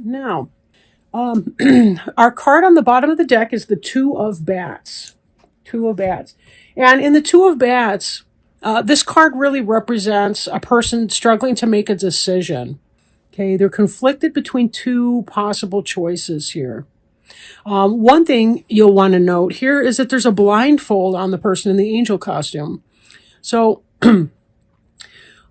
Now, our card on the bottom of the deck is the Two of Bats. Two of Bats. And in the Two of Bats, this card really represents a person struggling to make a decision. Okay, they're conflicted between two possible choices here. One thing you'll want to note here is that there's a blindfold on the person in the angel costume. So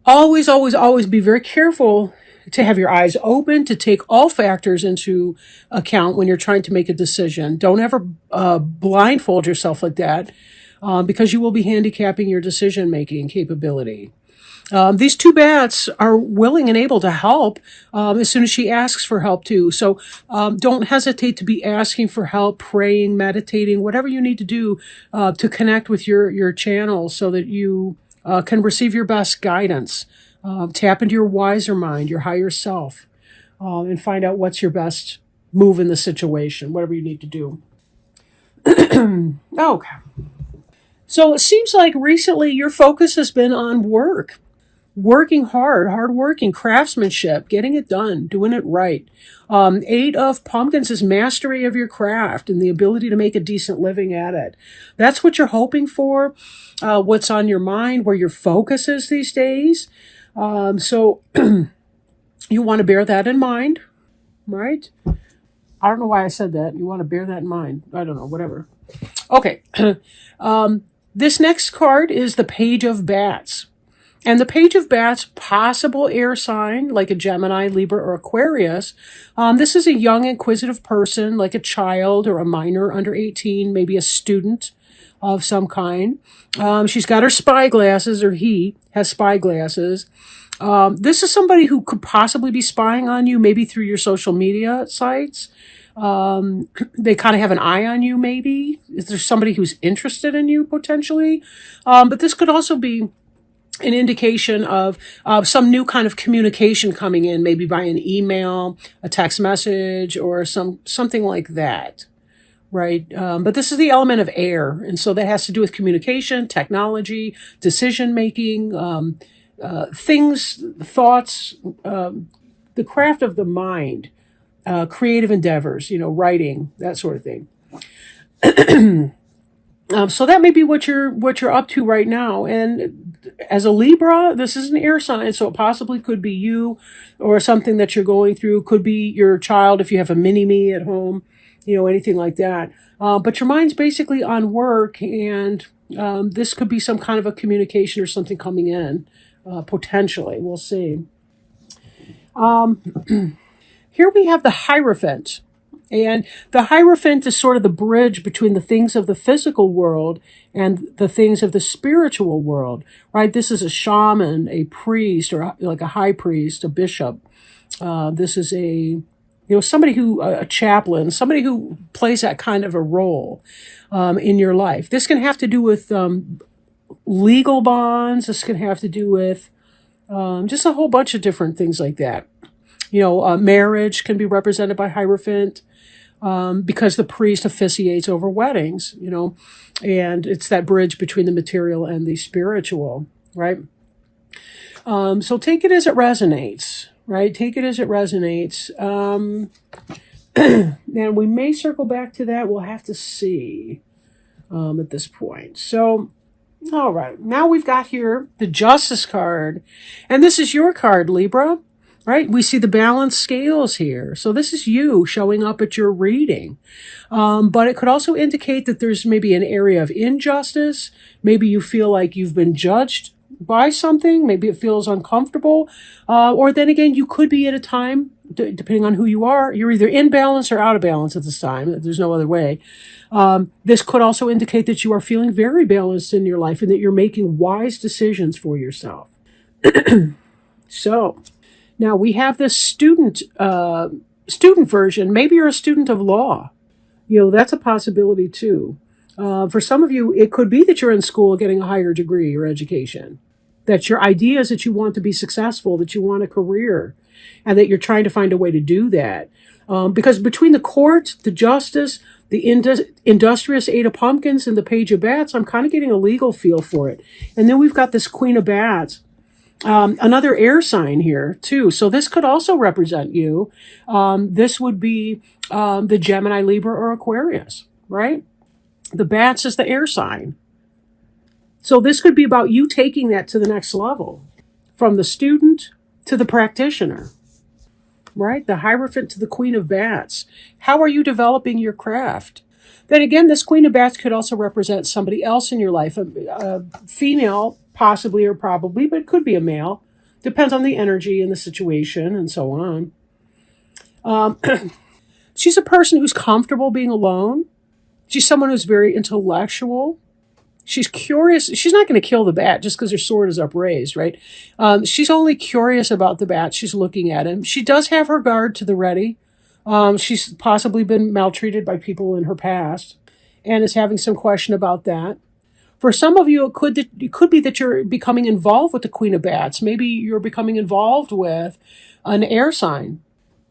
always, always, always be very careful to have your eyes open, to take all factors into account when you're trying to make a decision. Don't ever blindfold yourself like that because you will be handicapping your decision-making capability. These two bats are willing and able to help as soon as she asks for help too. So don't hesitate to be asking for help, praying, meditating, whatever you need to do to connect with your channel so that you can receive your best guidance. Tap into your wiser mind, your higher self, and find out what's your best move in the situation, whatever you need to do. Okay. So it seems like recently your focus has been on work. Working hard working, craftsmanship, getting it done, doing it right. Eight of Pumpkins is mastery of your craft and the ability to make a decent living at it. That's what you're hoping for, what's on your mind, where your focus is these days. So you want to bear that in mind, right? I don't know why I said that. You want to bear that in mind. I don't know, whatever. Okay. This next card is the Page of Bats. And the Page of Bats, possible air sign, like a Gemini, Libra, or Aquarius. This is a young, inquisitive person, like a child or a minor under 18, maybe a student of some kind. She's got her spy glasses, or he has spy glasses. This is somebody who could possibly be spying on you, maybe through your social media sites. They kind of have an eye on you, maybe. Is there somebody who's interested in you, potentially? But this could also be an indication of some new kind of communication coming in, maybe by an email, a text message, or something like that, right? But this is the element of air, and so that has to do with communication, technology, decision-making, things, thoughts, the craft of the mind, creative endeavors, writing, that sort of thing. So that may be what you're up to right now. And as a Libra, this is an air sign, so it possibly could be you or something that you're going through. Could be your child if you have a mini-me at home, anything like that. But your mind's basically on work, and this could be some kind of a communication or something coming in, potentially. We'll see. Here we have the Hierophant. And the Hierophant is sort of the bridge between the things of the physical world and the things of the spiritual world, right? This is a shaman, a priest, or like a high priest, a bishop. This is somebody a chaplain, somebody who plays that kind of a role in your life. This can have to do with legal bonds. This can have to do with just a whole bunch of different things like that. Marriage can be represented by Hierophant. Because the priest officiates over weddings, and it's that bridge between the material and the spiritual, right? So take it as it resonates, right? Take it as it resonates. And we may circle back to that. We'll have to see at this point. So, all right. Now we've got here the Justice card. And this is your card, Libra. Right? We see the balanced scales here. So this is you showing up at your reading. But it could also indicate that there's maybe an area of injustice. Maybe you feel like you've been judged by something. Maybe it feels uncomfortable. Or then again, you could be at a time, depending on who you are, you're either in balance or out of balance at this time. There's no other way. This could also indicate that you are feeling very balanced in your life and that you're making wise decisions for yourself. So, now we have this student version. Maybe you're a student of law. That's a possibility too. For some of you, it could be that you're in school getting a higher degree or education. That your idea is that you want to be successful, that you want a career, and that you're trying to find a way to do that. Because between the court, the justice, the industrious Eight of Pumpkins, and the Page of Bats, I'm kind of getting a legal feel for it. And then we've got this Queen of Bats. Another air sign here too. So this could also represent you. This would be the Gemini, Libra, or Aquarius, right? The bats is the air sign. So this could be about you taking that to the next level, from the student to the practitioner, right? The Hierophant to the Queen of Bats. How are you developing your craft? Then again, this Queen of Bats could also represent somebody else in your life, a female, possibly or probably, but it could be a male. Depends on the energy and the situation and so on. She's a person who's comfortable being alone. She's someone who's very intellectual. She's curious. She's not going to kill the bat just because her sword is upraised, right? She's only curious about the bat. She's looking at him. She does have her guard to the ready. She's possibly been maltreated by people in her past and is having some question about that. For some of you, it could be that you're becoming involved with the Queen of Bats. Maybe you're becoming involved with an air sign,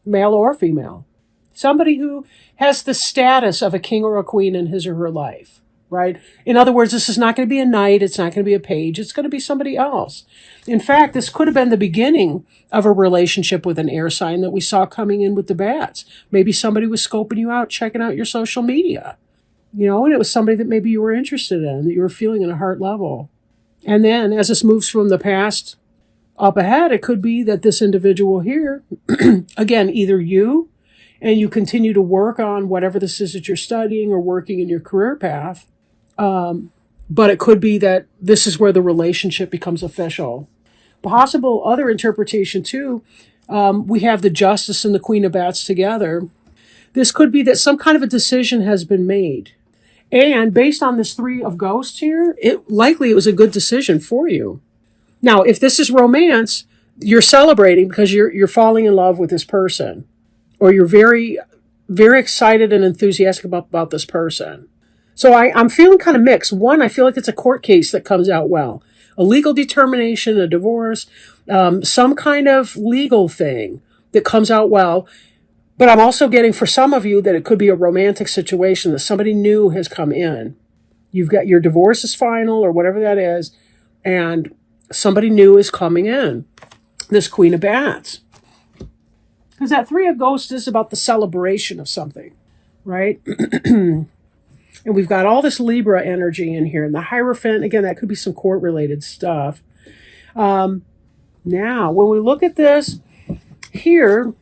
male or female. Somebody who has the status of a king or a queen in his or her life, right? In other words, this is not going to be a knight. It's not going to be a page. It's going to be somebody else. In fact, this could have been the beginning of a relationship with an air sign that we saw coming in with the bats. Maybe somebody was scoping you out, checking out your social media, and it was somebody that maybe you were interested in, that you were feeling at a heart level. And then as this moves from the past up ahead, it could be that this individual here, again, either you and you continue to work on whatever this is that you're studying or working in your career path. But it could be that this is where the relationship becomes official. Possible other interpretation too, we have the Justice and the Queen of Bats together. This could be that some kind of a decision has been made. And based on this Three of Ghosts here, it was a good decision for you. Now, if this is romance, you're celebrating because you're falling in love with this person, or you're very, very excited and enthusiastic about this person. So I'm feeling kind of mixed. One, I feel like it's a court case that comes out well. A legal determination, a divorce, some kind of legal thing that comes out well. But I'm also getting, for some of you, that it could be a romantic situation, that somebody new has come in. You've got your divorce is final or whatever that is, and somebody new is coming in. This Queen of Bats. Because that Three of Ghosts is about the celebration of something, right? And we've got all this Libra energy in here. And the Hierophant, again, that could be some court-related stuff. Now, when we look at this here,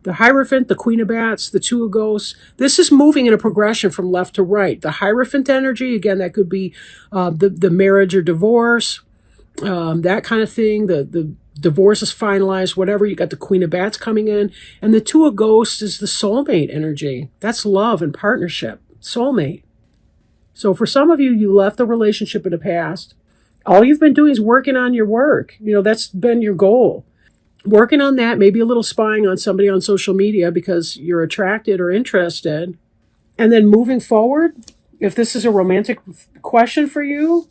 the Hierophant, the Queen of Bats, the Two of Ghosts, this is moving in a progression from left to right. The Hierophant energy, again, that could be the marriage or divorce, that kind of thing. The divorce is finalized, whatever. You got the Queen of Bats coming in. And the Two of Ghosts is the soulmate energy. That's love and partnership. Soulmate. So for some of you, you left the relationship in the past. All you've been doing is working on your work. That's been your goal. Working on that, maybe a little spying on somebody on social media because you're attracted or interested. And then moving forward, if this is a romantic question for you,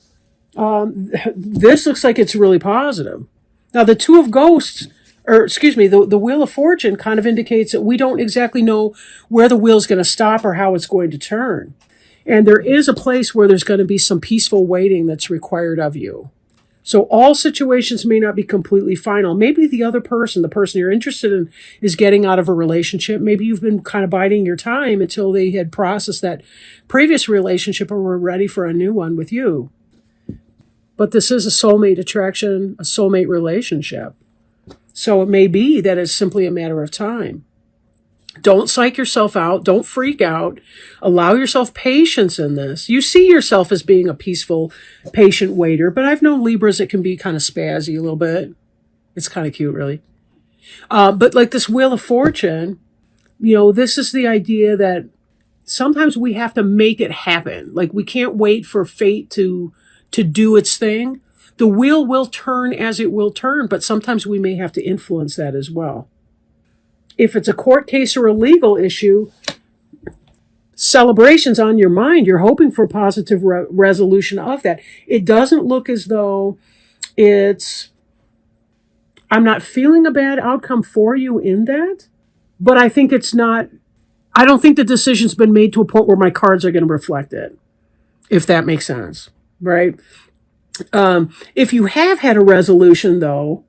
this looks like it's really positive. Now, the Two of Ghosts, the Wheel of Fortune kind of indicates that we don't exactly know where the wheel's going to stop or how it's going to turn. And there is a place where there's going to be some peaceful waiting that's required of you. So all situations may not be completely final. Maybe the other person, the person you're interested in, is getting out of a relationship. Maybe you've been kind of biding your time until they had processed that previous relationship or were ready for a new one with you. But this is a soulmate attraction, a soulmate relationship. So it may be that it's simply a matter of time. Don't psych yourself out. Don't freak out. Allow yourself patience in this. You see yourself as being a peaceful, patient waiter, but I've known Libras that can be kind of spazzy a little bit. It's kind of cute, really. But like this Wheel of Fortune, this is the idea that sometimes we have to make it happen. Like we can't wait for fate to do its thing. The wheel will turn as it will turn, but sometimes we may have to influence that as well. If it's a court case or a legal issue, celebration's on your mind. You're hoping for positive resolution of that. It doesn't look as though I'm not feeling a bad outcome for you in that, but I don't think the decision's been made to a point where my cards are going to reflect it, if that makes sense, right? If you have had a resolution, though,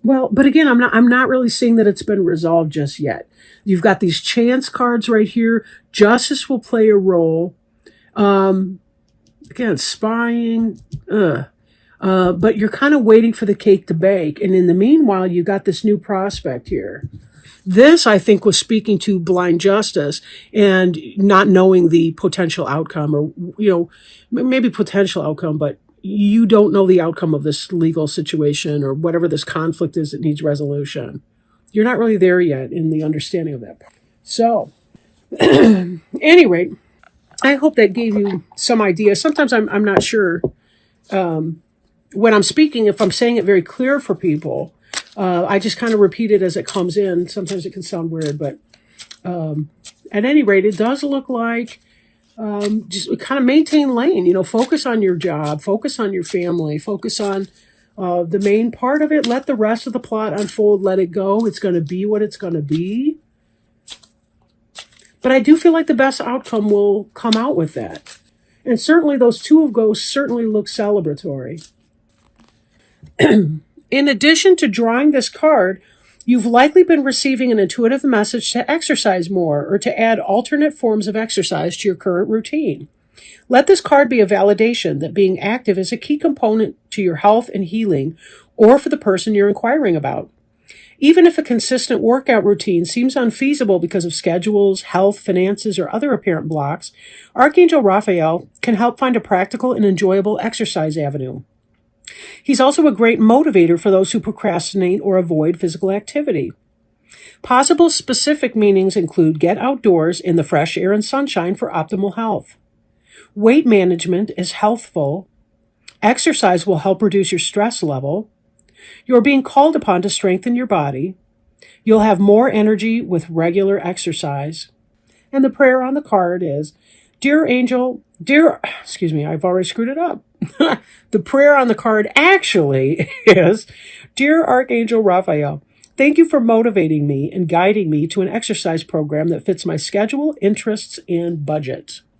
well, but again, I'm not really seeing that it's been resolved just yet. You've got these chance cards right here. Justice will play a role. Again, spying. But you're kind of waiting for the cake to bake. And in the meanwhile, you got this new prospect here. This, I think, was speaking to blind justice and not knowing the potential outcome, or, maybe potential outcome, but you don't know the outcome of this legal situation or whatever this conflict is that needs resolution. You're not really there yet in the understanding of that. So, at any rate, I hope that gave you some idea. Sometimes I'm not sure when I'm speaking, if I'm saying it very clear for people. I just kind of repeat it as it comes in. Sometimes it can sound weird, but at any rate, it does look like just kind of maintain lane. Focus on your job, focus on your family, focus on the main part of it. Let the rest of the plot unfold. Let it go. It's going to be what it's going to be. But I do feel like the best outcome will come out with that. And certainly those Two of Ghosts certainly look celebratory. In addition to drawing this card, you've likely been receiving an intuitive message to exercise more or to add alternate forms of exercise to your current routine. Let this card be a validation that being active is a key component to your health and healing, or for the person you're inquiring about. Even if a consistent workout routine seems unfeasible because of schedules, health, finances, or other apparent blocks, Archangel Raphael can help find a practical and enjoyable exercise avenue. He's also a great motivator for those who procrastinate or avoid physical activity. Possible specific meanings include get outdoors in the fresh air and sunshine for optimal health. Weight management is healthful. Exercise will help reduce your stress level. You're being called upon to strengthen your body. You'll have more energy with regular exercise. And the prayer on the card is, I've already screwed it up. The prayer on the card actually is, Dear Archangel Raphael, thank you for motivating me and guiding me to an exercise program that fits my schedule, interests, and budget.